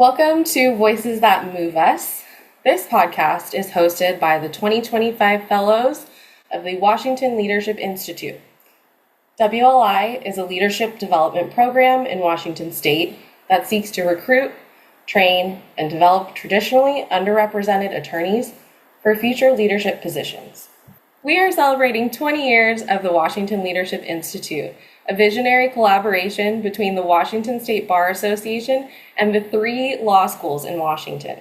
Welcome to Voices That Move Us. This podcast is hosted by the 2025 Fellows of the Washington Leadership Institute. WLI is a leadership development program in Washington State that seeks to recruit, train, and develop traditionally underrepresented attorneys for future leadership positions. We are celebrating 20 years of the Washington Leadership Institute, a visionary collaboration between the Washington State Bar Association and the 3 law schools in Washington.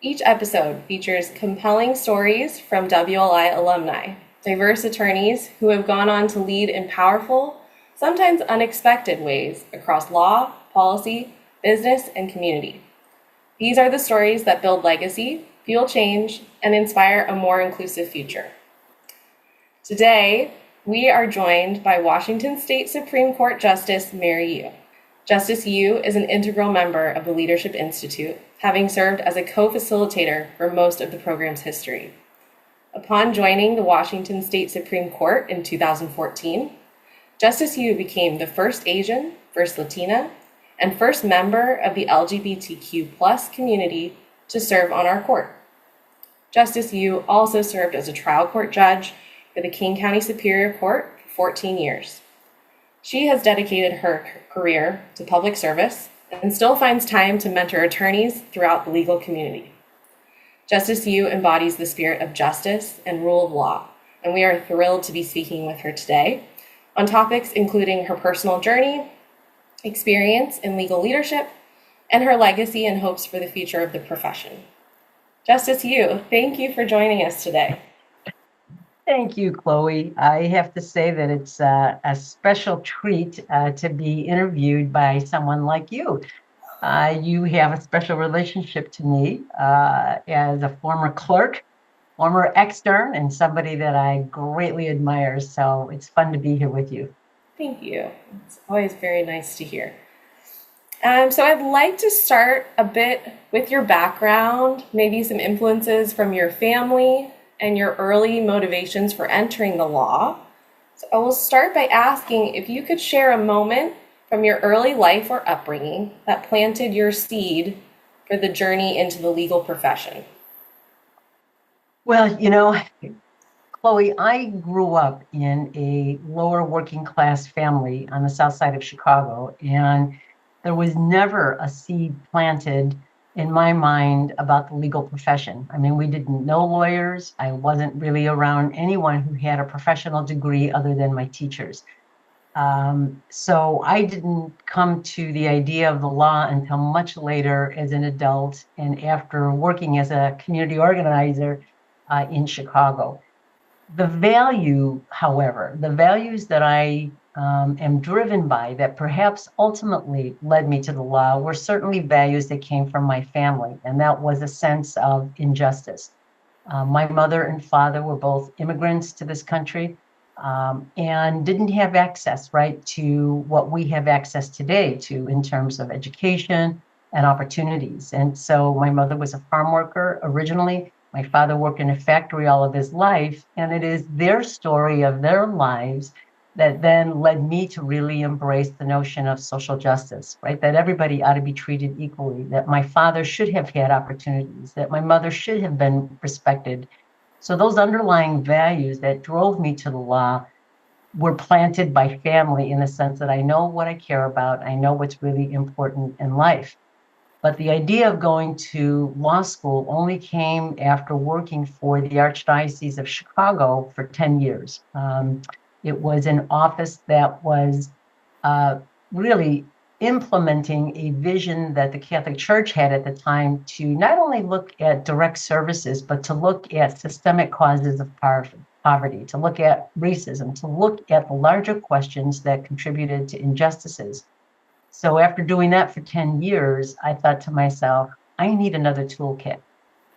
Each episode features compelling stories from WLI alumni, diverse attorneys who have gone on to lead in powerful, sometimes unexpected ways across law, policy, business, and community. These are the stories that build legacy, fuel change, and inspire a more inclusive future. Today, we are joined by Washington State Supreme Court Justice Mary Yu. Justice Yu is an integral member of the Leadership Institute, having served as a co-facilitator for most of the program's history. Upon joining the Washington State Supreme Court in 2014, Justice Yu became the first Asian, first Latina, and first member of the LGBTQ+ community to serve on our court. Justice Yu also served as a trial court judge for the King County Superior Court for 14 years. She has dedicated her career to public service and still finds time to mentor attorneys throughout the legal community. Justice Yu embodies the spirit of justice and rule of law, and we are thrilled to be speaking with her today on topics including her personal journey, experience in legal leadership, and her legacy and hopes for the future of the profession. Justice Yu, thank you for joining us today. Thank you, Chloe. I have to say that it's a special treat to be interviewed by someone like you. You have a special relationship to me as a former clerk, former extern, and somebody that I greatly admire. So it's fun to be here with you. Thank you. It's always very nice to hear. So I'd like to start a bit with your background, maybe some influences from your family, and your early motivations for entering the law. So I will start by asking if you could share a moment from your early life or upbringing that planted your seed for the journey into the legal profession. Well, Chloe, I grew up in a lower working class family on the south side of Chicago, and there was never a seed planted in my mind about the legal profession. I mean, we didn't know lawyers. I wasn't really around anyone who had a professional degree other than my teachers. So I didn't come to the idea of the law until much later as an adult and after working as a community organizer in Chicago. The values that I am driven by that perhaps ultimately led me to the law were certainly values that came from my family, and that was a sense of injustice. My mother and father were both immigrants to this country and didn't have access, right, to what we have access today to in terms of education and opportunities. And so my mother was a farm worker originally. My father worked in a factory all of his life, and it is their story of their lives that then led me to really embrace the notion of social justice, right? That everybody ought to be treated equally, that my father should have had opportunities, that my mother should have been respected. So those underlying values that drove me to the law were planted by family in the sense that I know what I care about, I know what's really important in life. But the idea of going to law school only came after working for the Archdiocese of Chicago for 10 years. It was an office that was really implementing a vision that the Catholic Church had at the time to not only look at direct services, but to look at systemic causes of poverty, to look at racism, to look at the larger questions that contributed to injustices. So after doing that for 10 years, I thought to myself, I need another toolkit.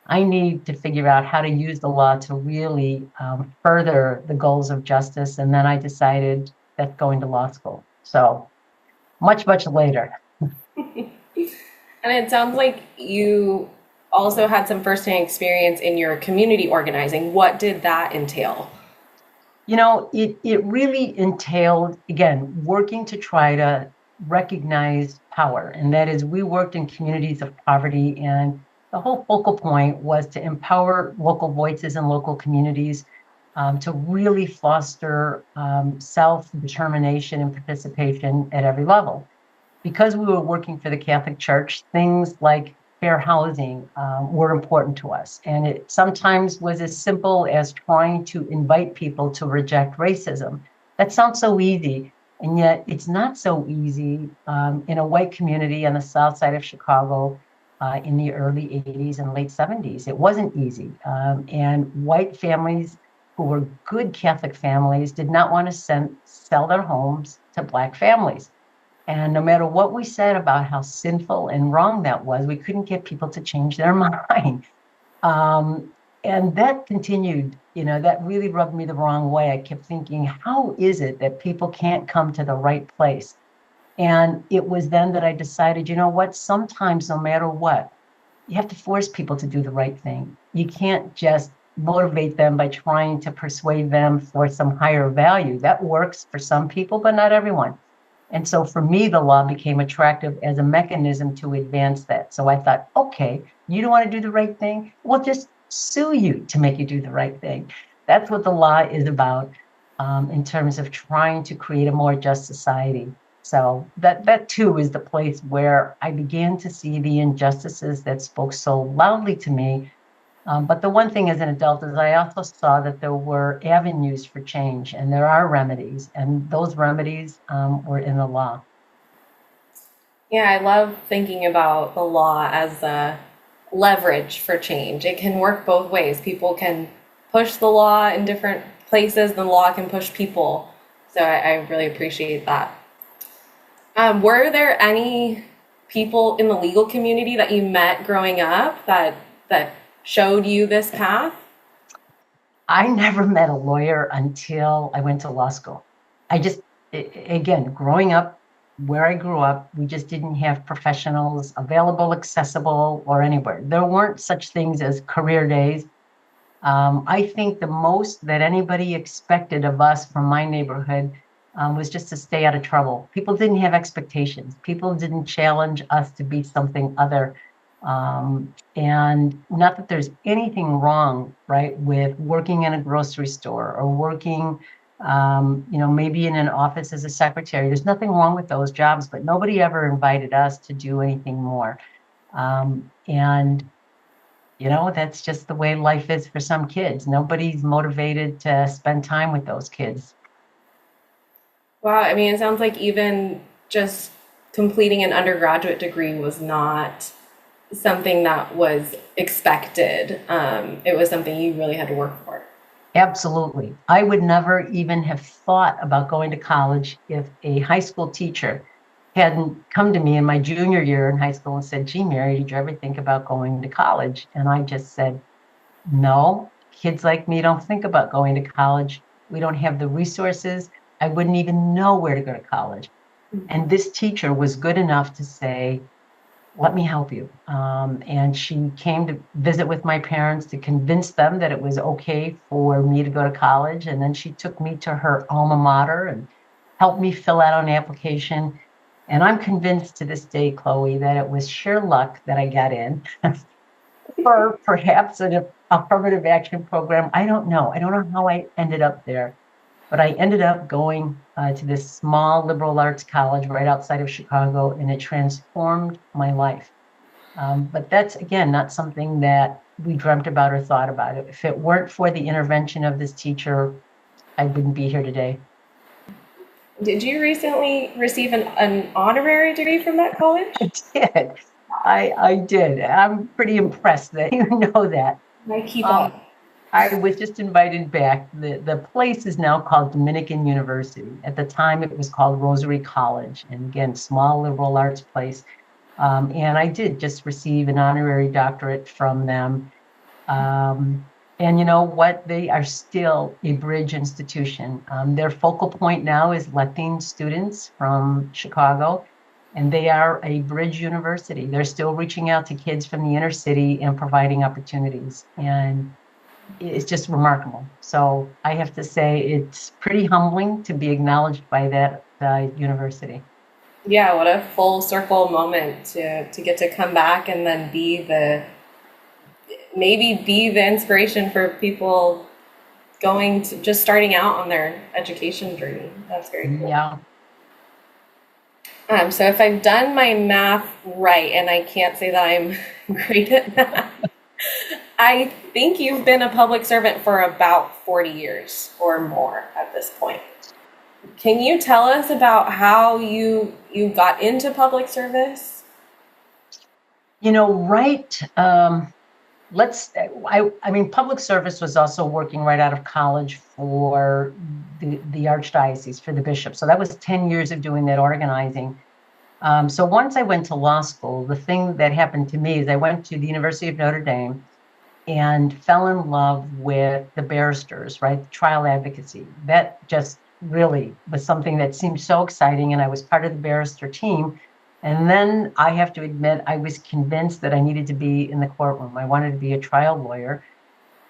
I need to figure out how to use the law to really further the goals of justice. And then I decided that's going to law school. So much later. And it sounds like you also had some firsthand experience in your community organizing. What did that entail? It really entailed, again, working to try to recognized power, and that is we worked in communities of poverty, and the whole focal point was to empower local voices and local communities to really foster self-determination and participation at every level. Because we were working for the Catholic Church, things like fair housing were important to us. And it sometimes was as simple as trying to invite people to reject racism. That sounds so easy, and yet it's not so easy in a white community on the south side of Chicago in the early 80s and late 70s. It wasn't easy. And white families who were good Catholic families did not want to sell their homes to Black families. And no matter what we said about how sinful and wrong that was, we couldn't get people to change their mind. Um, and that continued, that really rubbed me the wrong way. I kept thinking, how is it that people can't come to the right place? And it was then that I decided, you know what, sometimes no matter what, you have to force people to do the right thing. You can't just motivate them by trying to persuade them for some higher value. That works for some people, but not everyone. And so for me, the law became attractive as a mechanism to advance that. So I thought, okay, you don't want to do the right thing? We'll just sue you to make you do the right thing. That's what the law is about in terms of trying to create a more just society. So that too is the place where I began to see the injustices that spoke so loudly to me. But the one thing as an adult is I also saw that there were avenues for change, and there are remedies, and those remedies were in the law. Yeah, I love thinking about the law as a leverage for change. It can work both ways. People can push the law in different places, the law can push people. So I really appreciate that. Were there any people in the legal community that you met growing up that showed you this path? I never met a lawyer until I went to law school. I just, again, growing up where I grew up, we just didn't have professionals available, accessible, or anywhere. There weren't such things as career days. I think the most that anybody expected of us from my neighborhood was just to stay out of trouble. People didn't have expectations. People didn't challenge us to be something other. And not that there's anything wrong, right, with working in a grocery store or working, maybe in an office as a secretary. There's nothing wrong with those jobs, but nobody ever invited us to do anything more. And that's just the way life is for some kids. Nobody's motivated to spend time with those kids. Wow, I mean, it sounds like even just completing an undergraduate degree was not something that was expected. It was something you really had to work for. Absolutely. I would never even have thought about going to college if a high school teacher hadn't come to me in my junior year in high school and said, "Gee, Mary, did you ever think about going to college?" And I just said, "No, kids like me don't think about going to college. We don't have the resources. I wouldn't even know where to go to college." And this teacher was good enough to say, "Let me help you." And she came to visit with my parents to convince them that it was okay for me to go to college. And then she took me to her alma mater and helped me fill out an application. And I'm convinced to this day, Cloie, that it was sheer luck that I got in or perhaps an affirmative action program. I don't know. I don't know how I ended up there. But I ended up going to this small liberal arts college right outside of Chicago, and it transformed my life. But that's, again, not something that we dreamt about or thought about. If it weren't for the intervention of this teacher, I wouldn't be here today. Did you recently receive an honorary degree from that college? I did. I did. I'm pretty impressed that you know that. I keep Um, up. I was just invited back. The place is now called Dominican University. At the time, it was called Rosary College, and again, small liberal arts place. And I did just receive an honorary doctorate from them. And you know what? They are still a bridge institution. Their focal point now is Latin students from Chicago, and they are a bridge university. They're still reaching out to kids from the inner city and providing opportunities. And it's just remarkable. So I have to say it's pretty humbling to be acknowledged by that university. Yeah, what a full circle moment to get to come back and then be the maybe be the inspiration for people going to just starting out on their education journey. That's very cool. Yeah. So if I've done my math right, and I can't say that I'm great at math, I think you've been a public servant for about 40 years or more at this point. Can you tell us about how you got into public service? Right. Let's, I mean, public service was also working right out of college for the archdiocese, for the bishop. So that was 10 years of doing that organizing. So once I went to law school, the thing that happened to me is I went to the University of Notre Dame and fell in love with the barristers, right? Trial advocacy. That just really was something that seemed so exciting. And I was part of the barrister team. And then I have to admit, I was convinced that I needed to be in the courtroom. I wanted to be a trial lawyer.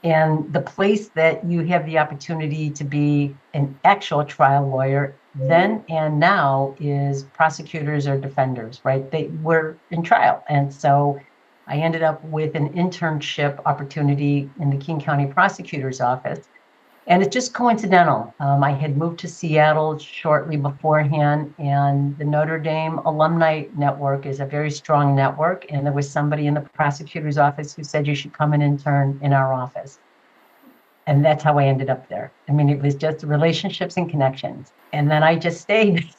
And the place that you have the opportunity to be an actual trial lawyer then and now is prosecutors or defenders, right? They were in trial. And so I ended up with an internship opportunity in the King County Prosecutor's Office. And it's just coincidental. I had moved to Seattle shortly beforehand, and the Notre Dame Alumni Network is a very strong network. And there was somebody in the prosecutor's office who said, you should come and intern in our office. And that's how I ended up there. I mean, it was just relationships and connections. And then I just stayed.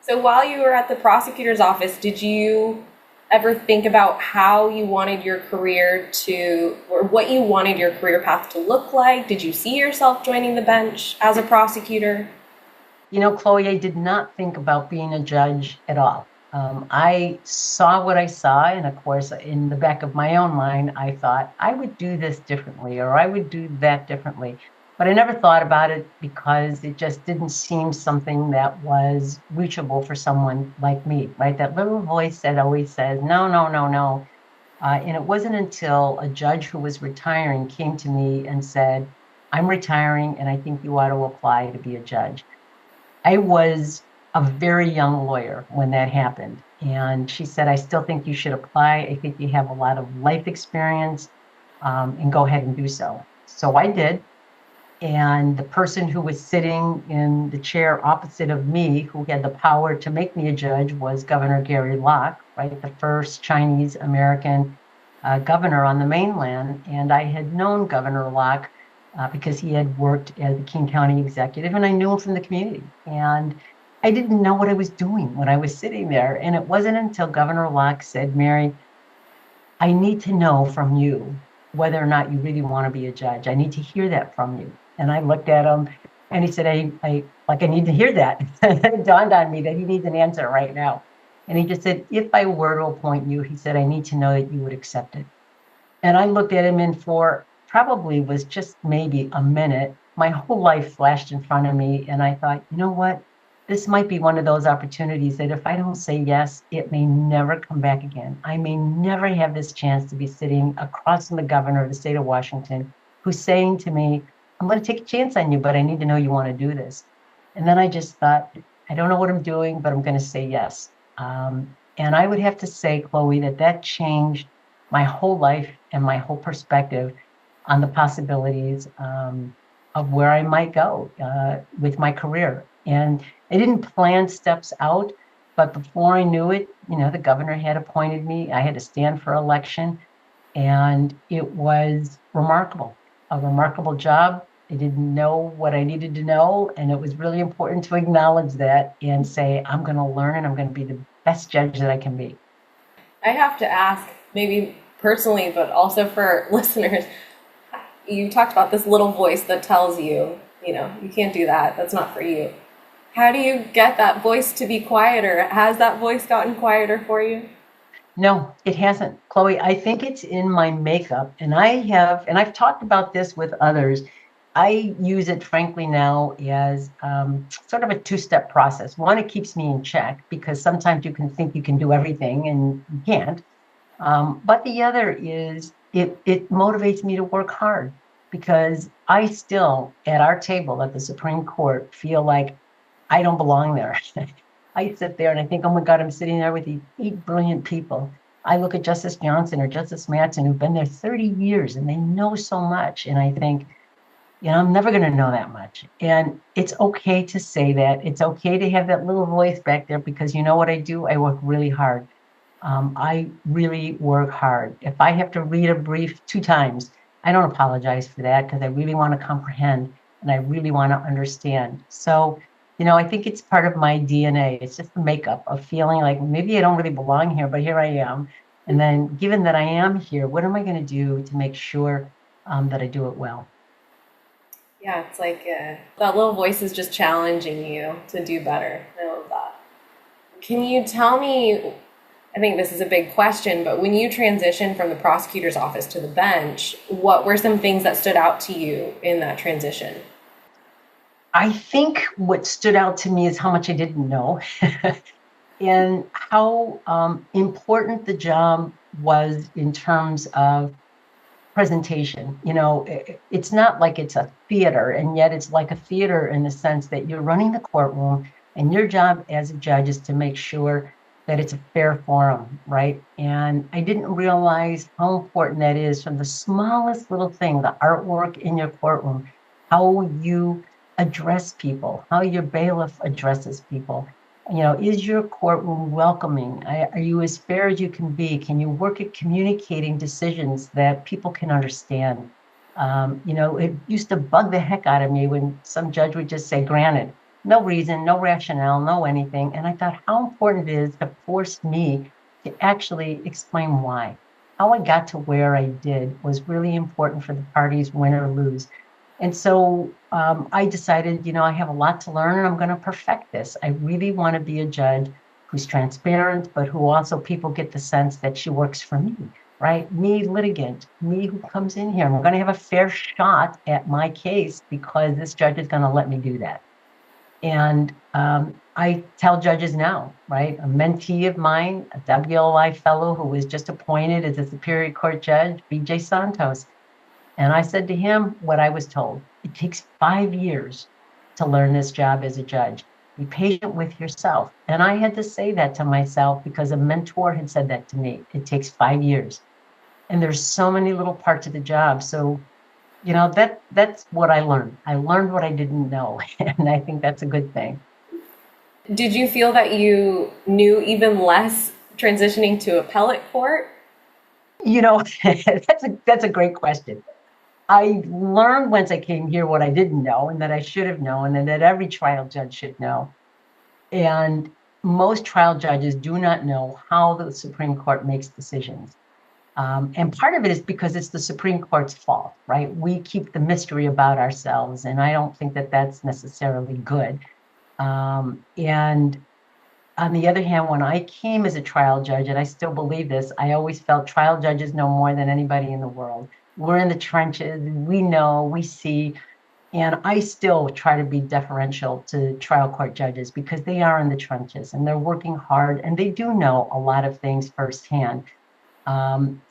So while you were at the prosecutor's office, did you ever think about how you wanted your career to, or what you wanted your career path to look like? Did you see yourself joining the bench as a prosecutor? Chloe, I did not think about being a judge at all. I saw what I saw, and of course, in the back of my own mind, I thought I would do this differently or I would do that differently. But I never thought about it because it just didn't seem something that was reachable for someone like me, right? That little voice that always says, no, no, no, no. And it wasn't until a judge who was retiring came to me and said, I'm retiring, and I think you ought to apply to be a judge. I was a very young lawyer when that happened. And she said, I still think you should apply. I think you have a lot of life experience, and go ahead and do so. So I did. And the person who was sitting in the chair opposite of me, who had the power to make me a judge, was Governor Gary Locke, right? The first Chinese American governor on the mainland. And I had known Governor Locke because he had worked as the King County executive, and I knew him from the community. And I didn't know what I was doing when I was sitting there. And it wasn't until Governor Locke said, Mary, I need to know from you whether or not you really want to be a judge. I need to hear that from you. And I looked at him and he said, I need to hear that. It dawned on me that he needs an answer right now. And he just said, if I were to appoint you, he said, I need to know that you would accept it. And I looked at him, and for probably was just maybe a minute, my whole life flashed in front of me. And I thought, you know what? This might be one of those opportunities that if I don't say yes, it may never come back again. I may never have this chance to be sitting across from the governor of the state of Washington, who's saying to me, I'm going to take a chance on you, but I need to know you want to do this. And then I just thought, I don't know what I'm doing, but I'm going to say yes. And I would have to say, Chloe, that changed my whole life and my whole perspective on the possibilities of where I might go with my career. And I didn't plan steps out, but before I knew it, the governor had appointed me. I had to stand for election, and it was remarkable, a remarkable job. I didn't know what I needed to know, and it was really important to acknowledge that and say, I'm going to learn and I'm going to be the best judge that I can be. I have to ask, maybe personally, but also for listeners, you talked about this little voice that tells you, you can't do that. That's not for you. How do you get that voice to be quieter? Has that voice gotten quieter for you? No, it hasn't, Chloe. I think it's in my makeup, and I've talked about this with others. I use it, frankly, now as sort of a two-step process. One, it keeps me in check because sometimes you can think you can do everything and you can't. But the other is it motivates me to work hard because I still, at our table at the Supreme Court, feel like I don't belong there. I sit there and I think, oh my God, I'm sitting there with these 8 brilliant people. I look at Justice Johnson or Justice Mattson, who've been there 30 years and they know so much. And I think, I'm never going to know that much. And it's okay to say that. It's okay to have that little voice back there because you know what I do? I work really hard. I really work hard. If I have to read a brief 2 times, I don't apologize for that because I really want to comprehend and I really want to understand. So, I think it's part of my DNA. It's just the makeup of feeling like maybe I don't really belong here, but here I am. And then, given that I am here, what am I going to do to make sure that I do it well? Yeah, it's like that little voice is just challenging you to do better. I love that. Can you tell me? I think this is a big question, but when you transitioned from the prosecutor's office to the bench, what were some things that stood out to you in that transition? I think what stood out to me is how much I didn't know and how important the job was in terms of presentation. It's not like it's a theater, and yet it's like a theater in the sense that you're running the courtroom, and your job as a judge is to make sure that it's a fair forum, right? And I didn't realize how important that is from the smallest little thing, the artwork in your courtroom, how you address people, how your bailiff addresses people. Is your courtroom welcoming? Are you as fair as you can be? Can you work at communicating decisions that people can understand? It used to bug the heck out of me when some judge would just say, granted, no reason, no rationale, no anything. And I thought how important it is to force me to actually explain why. How I got to where I did was really important for the parties, win or lose. And so I decided, I have a lot to learn and I'm going to perfect this. I really want to be a judge who's transparent, but who also people get the sense that she works for me, right? Me, litigant, me who comes in here. I'm going to have a fair shot at my case because this judge is going to let me do that. And I tell judges now, right? A mentee of mine, a WLI fellow who was just appointed as a Superior Court judge, BJ Santos. And I said to him what I was told. It takes 5 years to learn this job as a judge. Be patient with yourself. And I had to say that to myself because a mentor had said that to me. It takes 5 years. And there's so many little parts of the job. So, that's what I learned. I learned what I didn't know. And I think that's a good thing. Did you feel that you knew even less transitioning to appellate court? That's a great question. I learned once I came here what I didn't know and that I should have known and that every trial judge should know. And most trial judges do not know how the Supreme Court makes decisions. And part of it is because it's the Supreme Court's fault, right? We keep the mystery about ourselves, and I don't think that that's necessarily good. And on the other hand, when I came as a trial judge, and I still believe this, I always felt trial judges know more than anybody in the world. We're in the trenches, we know, we see, and I still try to be deferential to trial court judges because they are in the trenches and they're working hard and they do know a lot of things firsthand. Um,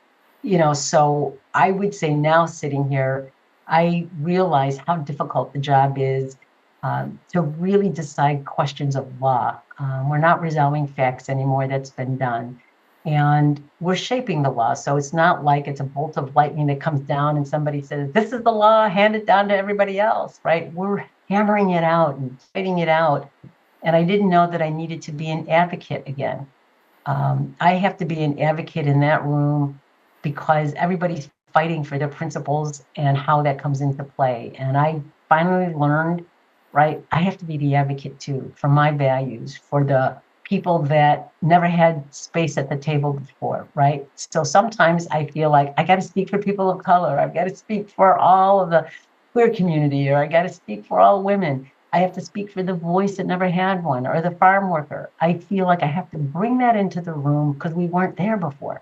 so I would say now sitting here, I realize how difficult the job is to really decide questions of law. We're not resolving facts anymore. That's been done. And we're shaping the law. So it's not like it's a bolt of lightning that comes down and somebody says, this is the law, hand it down to everybody else, right? We're hammering it out and fighting it out. And I didn't know that I needed to be an advocate again. I have to be an advocate in that room because everybody's fighting for their principles and how that comes into play. And I finally learned, right, I have to be the advocate too for my values, for the people that never had space at the table before, right? So sometimes I feel like I got to speak for people of color. I've got to speak for all of the queer community, or I got to speak for all women. I have to speak for the voice that never had one, or the farm worker. I feel like I have to bring that into the room because we weren't there before.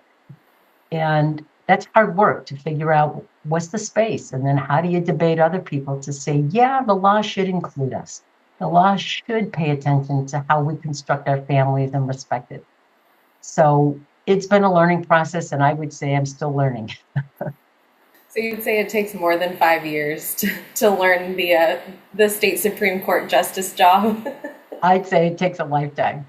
And that's hard work to figure out what's the space. And then how do you debate other people to say, yeah, the law should include us. The law should pay attention to how we construct our families and respect it. So it's been a learning process, and I would say I'm still learning. So you'd say it takes more than 5 years to learn the state Supreme Court justice job? I'd say it takes a lifetime.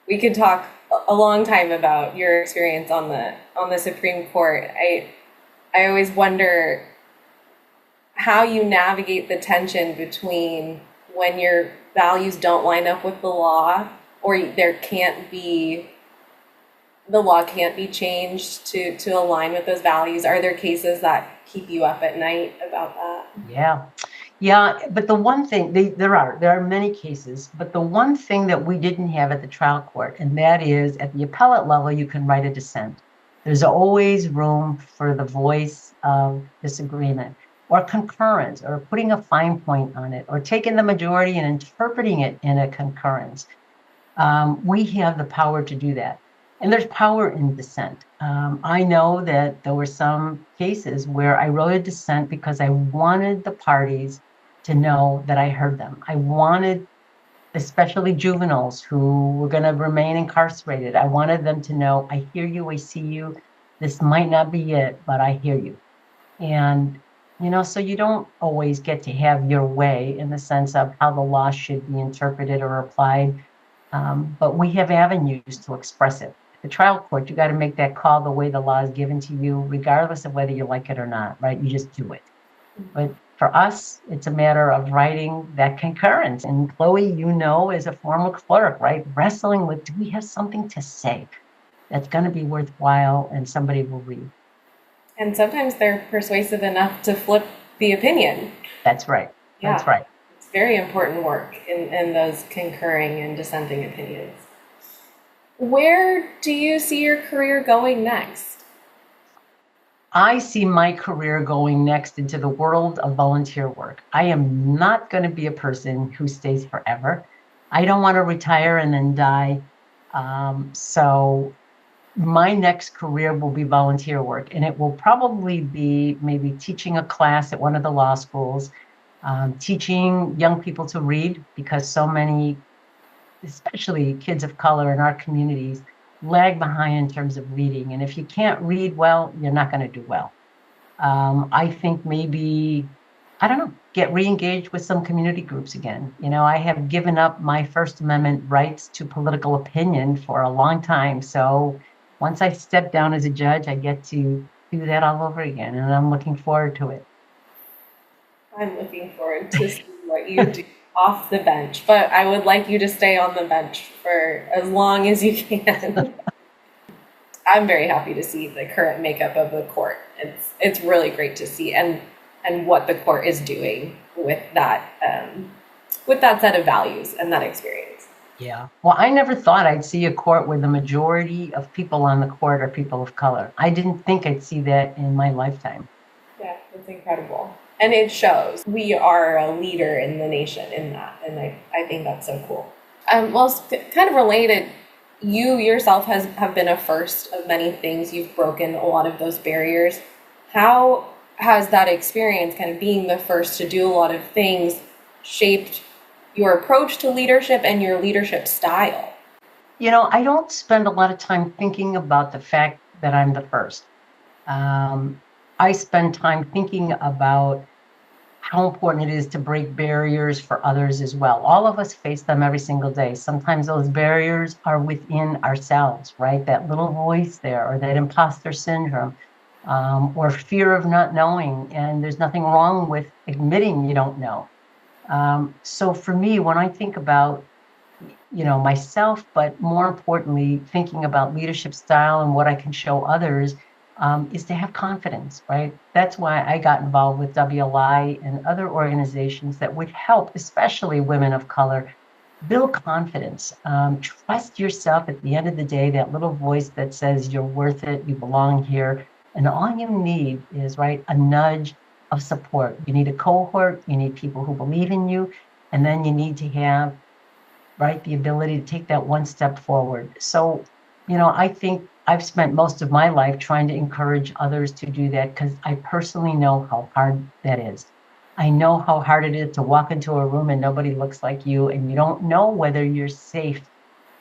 we could talk a long time about your experience on the Supreme Court. I always wonder how you navigate the tension between when your values don't line up with the law, or the law can't be changed to align with those values. Are there cases that keep you up at night about that? Yeah, but the one thing, there are many cases, but the one thing that we didn't have at the trial court, and that is at the appellate level, you can write a dissent. There's always room for the voice of disagreement or concurrence or putting a fine point on it or taking the majority and interpreting it in a concurrence. We have the power to do that. And there's power in dissent. I know that there were some cases where I wrote a dissent because I wanted the parties to know that I heard them. I wanted, especially juveniles who were going to remain incarcerated, I wanted them to know, I hear you, I see you. This might not be it, but I hear you. And, so you don't always get to have your way in the sense of how the law should be interpreted or applied. But we have avenues to express it. The trial court, you got to make that call the way the law is given to you, regardless of whether you like it or not, right? You just do it. But for us, it's a matter of writing that concurrence. And Cloie, as a former clerk, right? Wrestling with, do we have something to say that's going to be worthwhile and somebody will read? And sometimes they're persuasive enough to flip the opinion. That's right. Yeah. That's right. It's very important work in those concurring and dissenting opinions. Where do you see your career going next? I see my career going next into the world of volunteer work. I am not going to be a person who stays forever. I don't want to retire and then die. So my next career will be volunteer work, and it will probably be maybe teaching a class at one of the law schools, teaching young people to read, because so many, especially kids of color in our communities, lag behind in terms of reading. And if you can't read well, you're not going to do well. I think maybe, I don't know, get re-engaged with some community groups again. I have given up my First Amendment rights to political opinion for a long time. So once I step down as a judge, I get to do that all over again. And I'm looking forward to it. I'm looking forward to seeing what you do off the bench, but I would like you to stay on the bench for as long as you can. I'm very happy to see the current makeup of the court. It's really great to see and what the court is doing with that set of values and that experience. Yeah. Well, I never thought I'd see a court where the majority of people on the court are people of color. I didn't think I'd see that in my lifetime. Yeah, it's incredible. And it shows. We are a leader in the nation in that. And I think that's so cool. Well, kind of related, you yourself have been a first of many things. You've broken a lot of those barriers. How has that experience, kind of being the first to do a lot of things, shaped your approach to leadership and your leadership style? I don't spend a lot of time thinking about the fact that I'm the first. I spend time thinking about how important it is to break barriers for others as well. All of us face them every single day. Sometimes those barriers are within ourselves, right? That little voice there, or that imposter syndrome, or fear of not knowing. And there's nothing wrong with admitting you don't know. So for me, when I think about, myself, but more importantly, thinking about leadership style and what I can show others, is to have confidence, right? That's why I got involved with WLI and other organizations that would help, especially women of color, build confidence. Trust yourself at the end of the day, that little voice that says you're worth it, you belong here. And all you need is, right, a nudge of support. You need a cohort, you need people who believe in you, and then you need to have, right, the ability to take that one step forward. So, I think I've spent most of my life trying to encourage others to do that, because I personally know how hard that is. I know how hard it is to walk into a room and nobody looks like you, and you don't know whether you're safe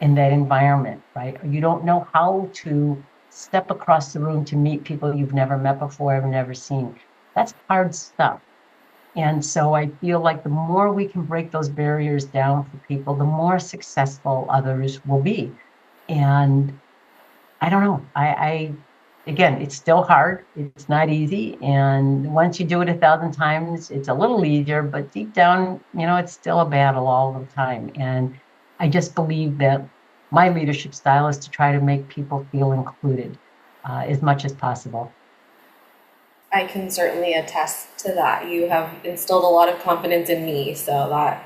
in that environment, right? Or you don't know how to step across the room to meet people you've never met before, ever never seen. That's hard stuff. And so I feel like the more we can break those barriers down for people, the more successful others will be. And I don't know. Again, it's still hard. It's not easy. And once you do it 1,000 times, it's a little easier, but deep down, it's still a battle all the time. And I just believe that my leadership style is to try to make people feel included as much as possible. I can certainly attest to that. You have instilled a lot of confidence in me, so that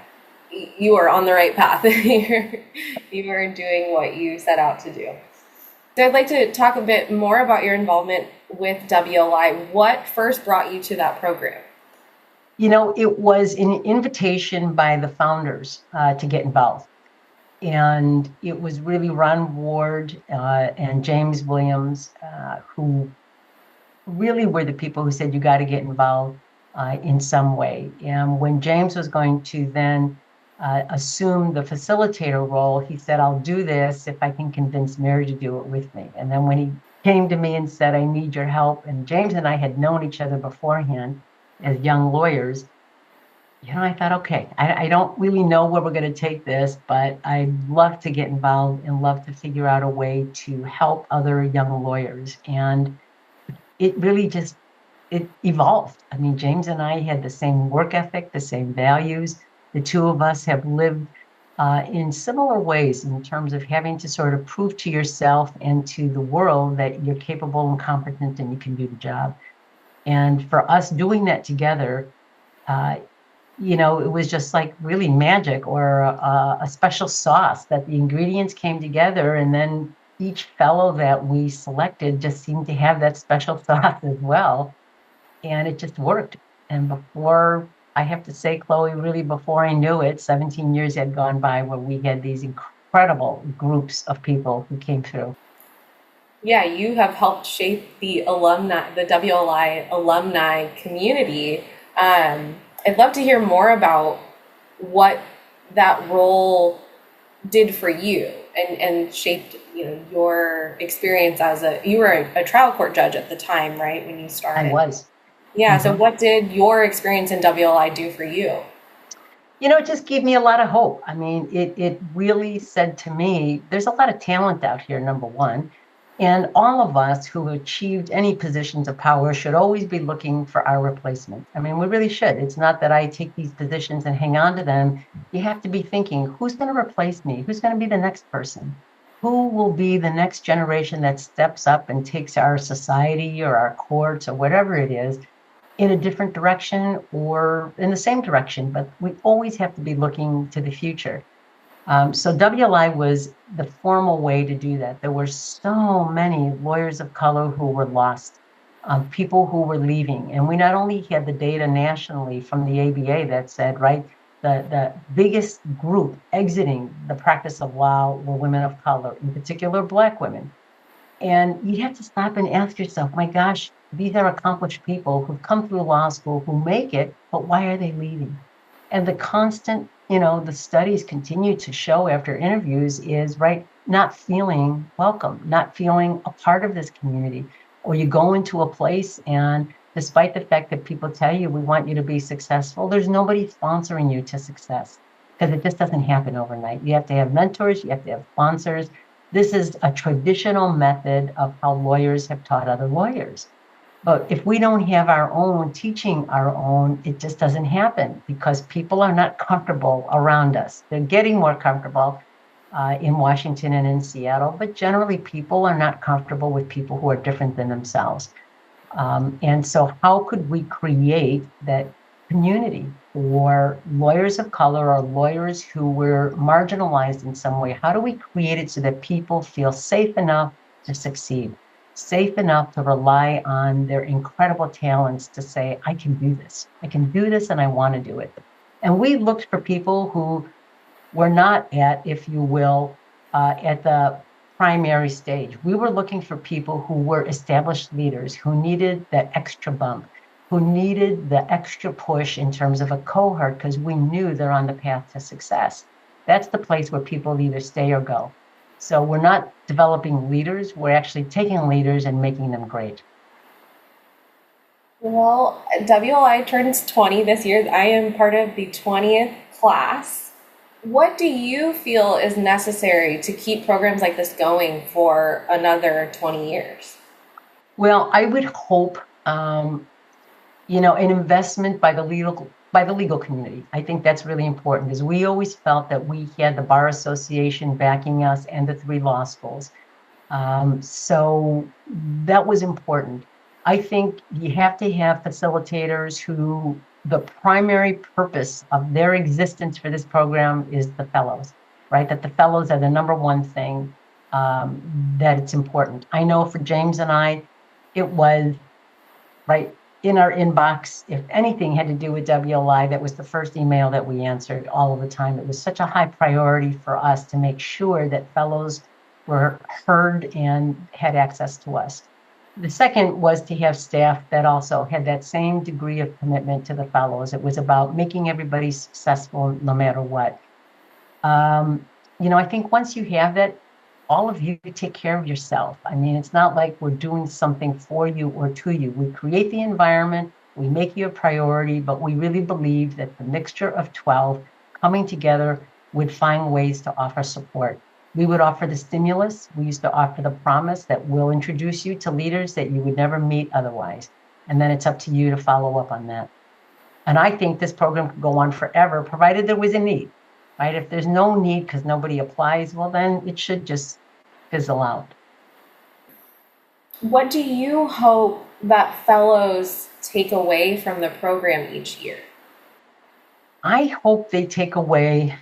you are on the right path. You are doing what you set out to do. So I'd like to talk a bit more about your involvement with WLI. What first brought you to that program? It was an invitation by the founders to get involved. And it was really Ron Ward and James Williams who really were the people who said, you got to get involved in some way. And when James was going to then assume the facilitator role, he said, I'll do this if I can convince Mary to do it with me. And then when he came to me and said, I need your help, and James and I had known each other beforehand as young lawyers, I thought, okay, I don't really know where we're going to take this, but I'd love to get involved and love to figure out a way to help other young lawyers. And it really just, it evolved. I mean, James and I had the same work ethic, the same values. The two of us have lived in similar ways in terms of having to sort of prove to yourself and to the world that you're capable and competent and you can do the job. And for us doing that together, it was just like really magic or a special sauce that the ingredients came together, and then each fellow that we selected just seemed to have that special sauce as well. And it just worked. And before, I have to say, Cloie, really before I knew it, 17 years had gone by where we had these incredible groups of people who came through. Yeah, you have helped shape the alumni, the WLI alumni community. I'd love to hear more about what that role did for you and shaped, your experience you were a trial court judge at the time, right? When you I started. was. Yeah. So Mhm. what did your experience in WLI do for you? It just gave me a lot of hope. I mean, it really said to me, there's a lot of talent out here, number one. And all of us who achieved any positions of power should always be looking for our replacement. I mean, we really should. It's not that I take these positions and hang on to them. You have to be thinking, who's going to replace me? Who's going to be the next person? Who will be the next generation that steps up and takes our society or our courts or whatever it is in a different direction or in the same direction, but we always have to be looking to the future. So WLI was the formal way to do that. There were so many lawyers of color who were lost, people who were leaving. And we not only had the data nationally from the ABA that said, right, the biggest group exiting the practice of law were women of color, in particular Black women. And you have to stop and ask yourself, my gosh, these are accomplished people who've come through law school, who make it, but why are they leaving? And the constant, the studies continue to show after interviews is, right, not feeling welcome, not feeling a part of this community. Or you go into a place and despite the fact that people tell you, we want you to be successful, there's nobody sponsoring you to success because it just doesn't happen overnight. You have to have mentors, you have to have sponsors. This is a traditional method of how lawyers have taught other lawyers. But if we don't have our own teaching our own, it just doesn't happen because people are not comfortable around us. They're getting more comfortable in Washington and in Seattle, but generally people are not comfortable with people who are different than themselves. And so how could we create that community for lawyers of color or lawyers who were marginalized in some way? How do we create it so that people feel safe enough to succeed, safe enough to rely on their incredible talents to say, I can do this. I can do this and I want to do it. And we looked for people who were not at, if you will, at the primary stage. We were looking for people who were established leaders, who needed the extra bump, who needed the extra push in terms of a cohort, because we knew they're on the path to success. That's the place where people either stay or go. So we're not developing leaders, we're actually taking leaders and making them great. Well, WLI turns 20 this year. I am part of the 20th class. What do you feel is necessary to keep programs like this going for another 20 years? Well, I would hope, an investment by the legal community. I think that's really important, because we always felt that we had the Bar Association backing us and the 3 law schools. So that was important. I think you have to have facilitators who the primary purpose of their existence for this program is the fellows, right? That the fellows are the number one thing, that it's important. I know for James and I, it was right in our inbox. If anything had to do with WLI, that was the first email that we answered all of the time. It was such a high priority for us to make sure that fellows were heard and had access to us. The second was to have staff that also had that same degree of commitment to the fellows. It was about making everybody successful no matter what. I think once you have that, all of you take care of yourself. I mean, it's not like we're doing something for you or to you. We create the environment, we make you a priority, but we really believe that the mixture of 12 coming together would find ways to offer support. We would offer the stimulus. We used to offer the promise that we'll introduce you to leaders that you would never meet otherwise. And then it's up to you to follow up on that. And I think this program could go on forever, provided there was a need, right? If there's no need because nobody applies, well, then it should just fizzle out. What do you hope that fellows take away from the program each year? I hope they take away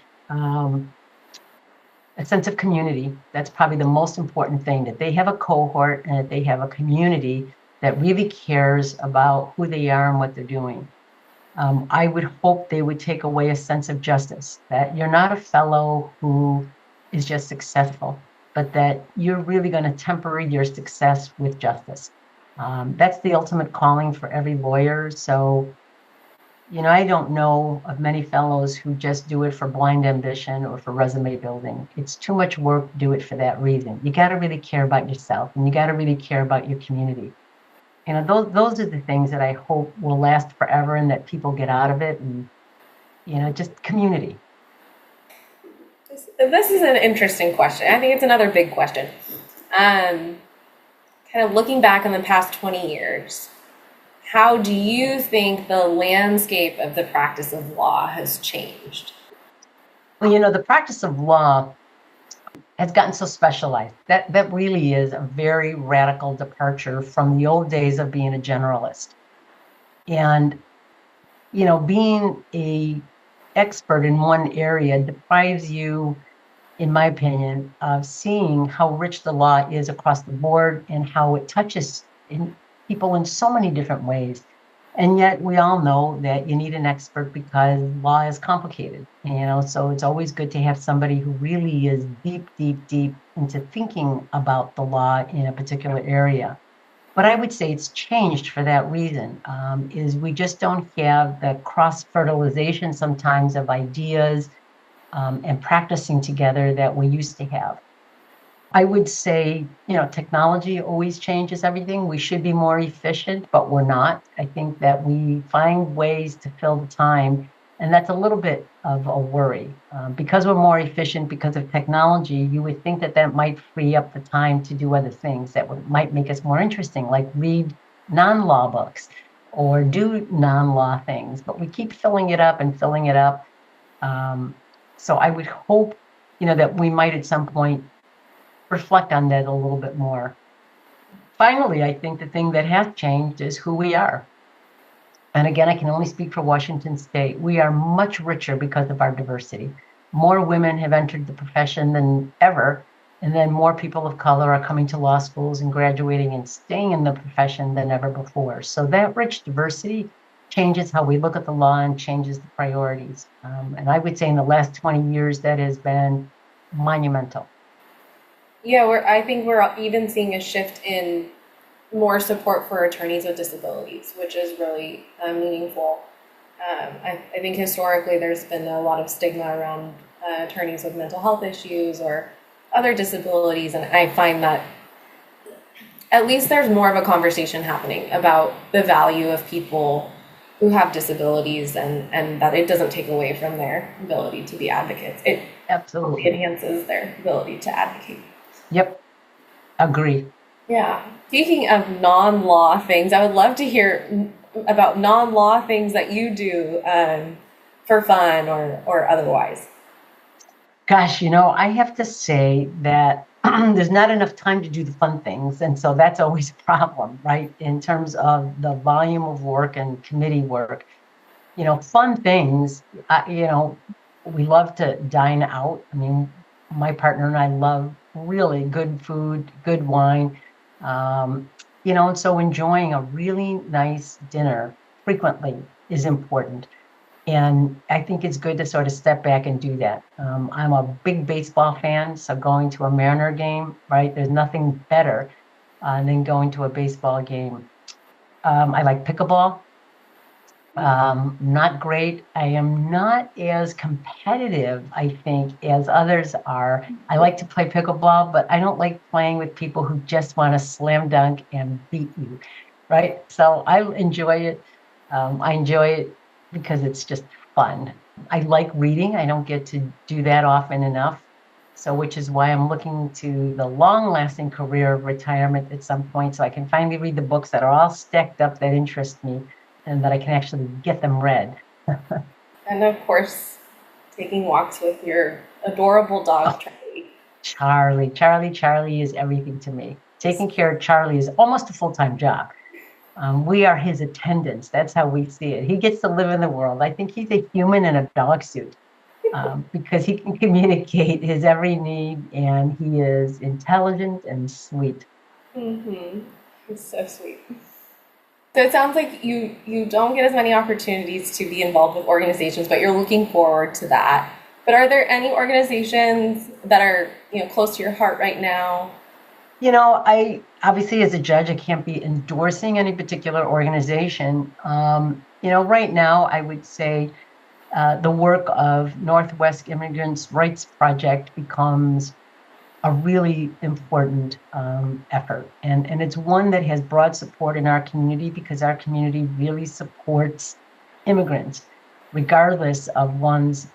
a sense of community. That's probably the most important thing, that they have a cohort and that they have a community that really cares about who they are and what they're doing. I would hope they would take away a sense of justice, that you're not a fellow who is just successful, but that you're really going to temper your success with justice. That's the ultimate calling for every lawyer. So, I don't know of many fellows who just do it for blind ambition or for resume building. It's too much work to do it for that reason. You got to really care about yourself, and you got to really care about your community. Those are the things that I hope will last forever and that people get out of it, and just community. This is an interesting question. I think it's another big question. Kind of looking back on the past 20 years, how do you think the landscape of the practice of law has changed? Well, the practice of law has gotten so specialized. That really is a very radical departure from the old days of being a generalist. And, being a expert in one area deprives you, in my opinion, of seeing how rich the law is across the board and how it touches people in so many different ways. And yet we all know that you need an expert because law is complicated, so it's always good to have somebody who really is deep, deep, deep into thinking about the law in a particular area. But I would say it's changed for that reason, is we just don't have the cross-fertilization sometimes of ideas and practicing together that we used to have. I would say, technology always changes everything. We should be more efficient, but we're not. I think that we find ways to fill the time, and that's a little bit of a worry. Because we're more efficient because of technology, you would think that might free up the time to do other things that might make us more interesting, like read non-law books or do non-law things, but we keep filling it up and filling it up. So I would hope, that we might at some point reflect on that a little bit more. Finally, I think the thing that has changed is who we are. And again, I can only speak for Washington State. We are much richer because of our diversity. More women have entered the profession than ever, and then more people of color are coming to law schools and graduating and staying in the profession than ever before. So that rich diversity changes how we look at the law and changes the priorities. And I would say in the last 20 years, that has been monumental. Yeah, I think we're even seeing a shift in more support for attorneys with disabilities, which is really meaningful. I think historically there's been a lot of stigma around attorneys with mental health issues or other disabilities, and I find that at least there's more of a conversation happening about the value of people who have disabilities, and that it doesn't take away from their ability to be advocates. It Absolutely enhances their ability to advocate. Yep, agree. Yeah. Speaking of non-law things, I would love to hear about non-law things that you do for fun or otherwise. Gosh, I have to say that there's not enough time to do the fun things. And so that's always a problem, right? In terms of the volume of work and committee work. Fun things, we love to dine out. I mean, my partner and I love really good food, good wine. And so enjoying a really nice dinner frequently is important. And I think it's good to sort of step back and do that. I'm a big baseball fan, so going to a Mariner game, right? There's nothing better than going to a baseball game. I like pickleball. Not great. I am not as competitive, I think, as others are. I like to play pickleball, but I don't like playing with people who just want to slam dunk and beat you, right? So I enjoy it. I enjoy it because it's just fun. I like reading. I don't get to do that often enough. So, which is why I'm looking to the long-lasting career of retirement at some point, so I can finally read the books that are all stacked up that interest me and that I can actually get them read. And of course, taking walks with your adorable Oh, dog, Charlie. Charlie is everything to me. Taking care of Charlie is almost a full-time job. We are his attendants. That's how we see it. He gets to live in the world. I think he's a human in a dog suit because he can communicate his every need, and he is intelligent and sweet. Mm-hmm. It's so sweet. So it sounds like you don't get as many opportunities to be involved with organizations, but you're looking forward to that. But are there any organizations that are, close to your heart right now? I obviously, as a judge, I can't be endorsing any particular organization. Right now, I would say the work of Northwest Immigrants' Rights Project becomes a really important effort. And it's one that has broad support in our community because our community really supports immigrants, regardless of one's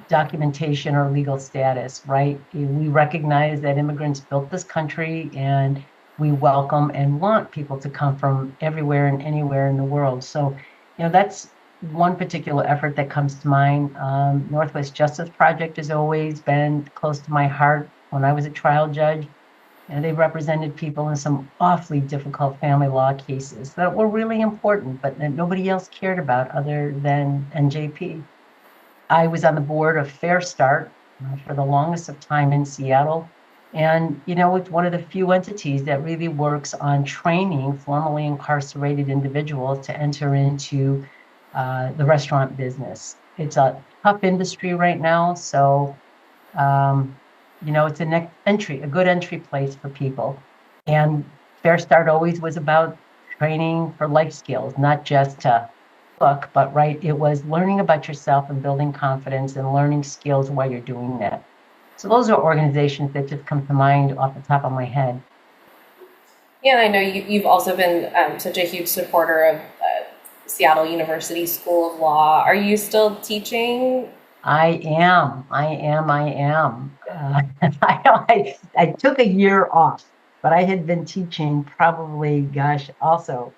documentation or legal status, right? We recognize that immigrants built this country and we welcome and want people to come from everywhere and anywhere in the world. So, that's one particular effort that comes to mind. Northwest Justice Project has always been close to my heart. When I was a trial judge, and they represented people in some awfully difficult family law cases that were really important, but that nobody else cared about other than NJP. I was on the board of Fair Start for the longest of time in Seattle. And, it's one of the few entities that really works on training formerly incarcerated individuals to enter into the restaurant business. It's a tough industry right now. So, it's a good entry place for people. And Fair Start always was about training for life skills, not just to book, but right, it was learning about yourself and building confidence and learning skills while you're doing that. So those are organizations that just come to mind off the top of my head. Yeah, and I know you've also been such a huge supporter of Seattle University School of Law. Are you still teaching? I am. I took a year off, but I had been teaching probably, gosh, also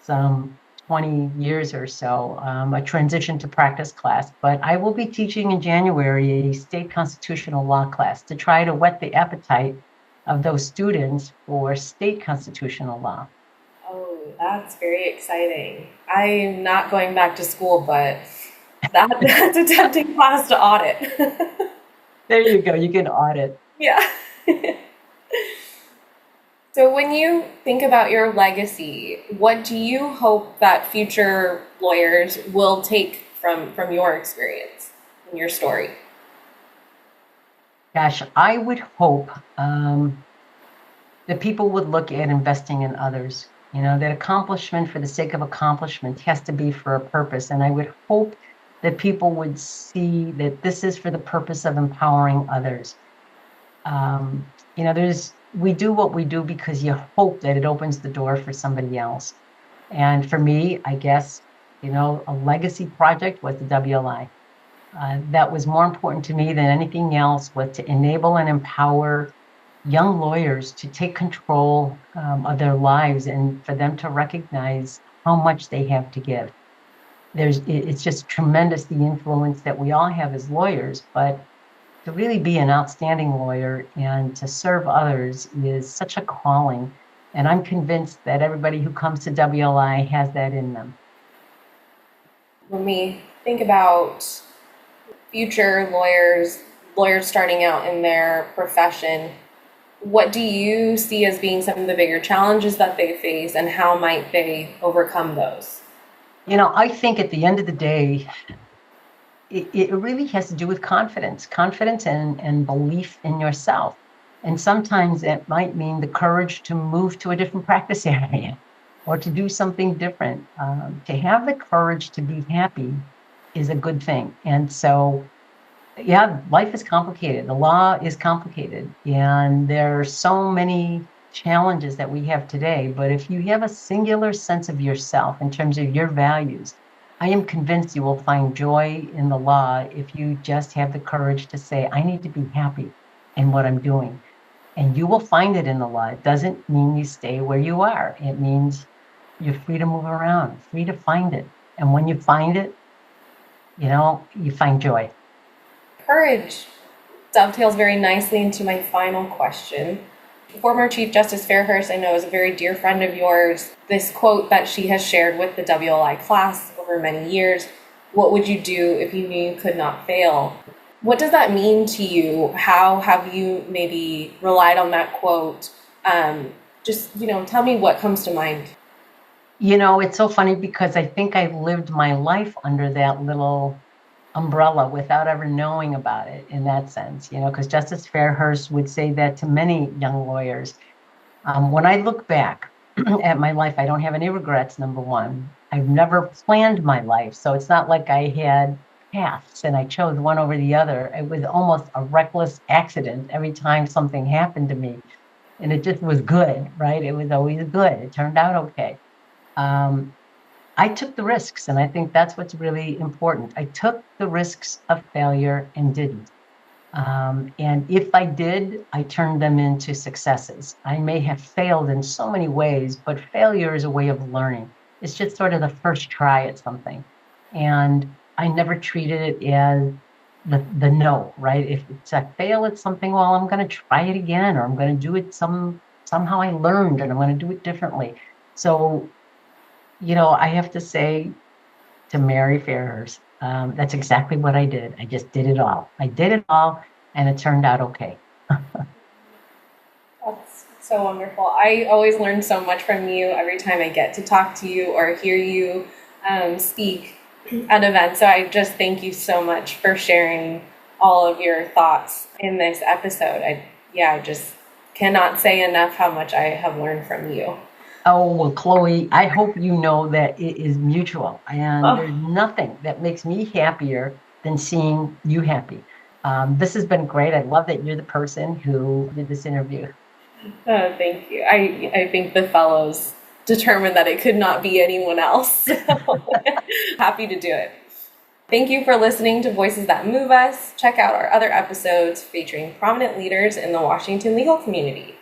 some 20 years or so, a transition to practice class. But I will be teaching in January a state constitutional law class to try to whet the appetite of those students for state constitutional law. Oh, that's very exciting. I'm not going back to school, but that's a tempting class to audit. There you go. You can audit. Yeah. So when you think about your legacy, what do you hope that future lawyers will take from your experience and your story? Gosh, I would hope that people would look at investing in others. That accomplishment for the sake of accomplishment has to be for a purpose. And I would hope that people would see that this is for the purpose of empowering others. We do what we do because you hope that it opens the door for somebody else. And for me, I guess A legacy project was the WLI. That was more important to me than anything else, was to enable and empower young lawyers to take control of their lives and for them to recognize how much they have to give. It's just tremendous, the influence that we all have as lawyers, but to really be an outstanding lawyer and to serve others is such a calling. And I'm convinced that everybody who comes to WLI has that in them. When we think about future lawyers starting out in their profession, what do you see as being some of the bigger challenges that they face, and how might they overcome those? I think at the end of the day, it really has to do with confidence and belief in yourself. And sometimes it might mean the courage to move to a different practice area or to do something different. To have the courage to be happy is a good thing. And so, yeah, life is complicated. The law is complicated. And there are so many challenges that we have today. But if you have a singular sense of yourself in terms of your values, I am convinced you will find joy in the law if you just have the courage to say, I need to be happy in what I'm doing. And you will find it in the law. It doesn't mean you stay where you are. It means you're free to move around, free to find it. And when you find it, you find joy. Courage dovetails very nicely into my final question. Former Chief Justice Fairhurst, I know, is a very dear friend of yours. This quote that she has shared with the WLI class over many years, "What would you do if you knew you could not fail?" What does that mean to you? How have you maybe relied on that quote? Tell me what comes to mind. It's so funny because I think I lived my life under that little umbrella without ever knowing about it in that sense, because Justice Fairhurst would say that to many young lawyers. When I look back at my life, I don't have any regrets, number one. I've never planned my life, so it's not like I had paths and I chose one over the other. It was almost a reckless accident every time something happened to me. And it just was good, right? It was always good. It turned out okay. I took the risks, and I think that's what's really important. I took the risks of failure and didn't. And if I did, I turned them into successes. I may have failed in so many ways, but failure is a way of learning. It's just sort of the first try at something. And I never treated it as the no, right? If it's a fail at something, well, I'm going to try it again, or I'm going to do it somehow I learned and I'm going to do it differently. So, I have to say to Mary Fairhurst, that's exactly what I did. I just did it all. I did it all, and it turned out okay. That's so wonderful. I always learn so much from you every time I get to talk to you or hear you speak at events. So I just thank you so much for sharing all of your thoughts in this episode. I just cannot say enough how much I have learned from you. Oh, well, Cloie, I hope you know that it is mutual. And there's nothing that makes me happier than seeing you happy. This has been great. I love that you're the person who did this interview. Thank you. I think the fellows determined that it could not be anyone else. Happy to do it. Thank you for listening to Voices That Move Us. Check out our other episodes featuring prominent leaders in the Washington legal community.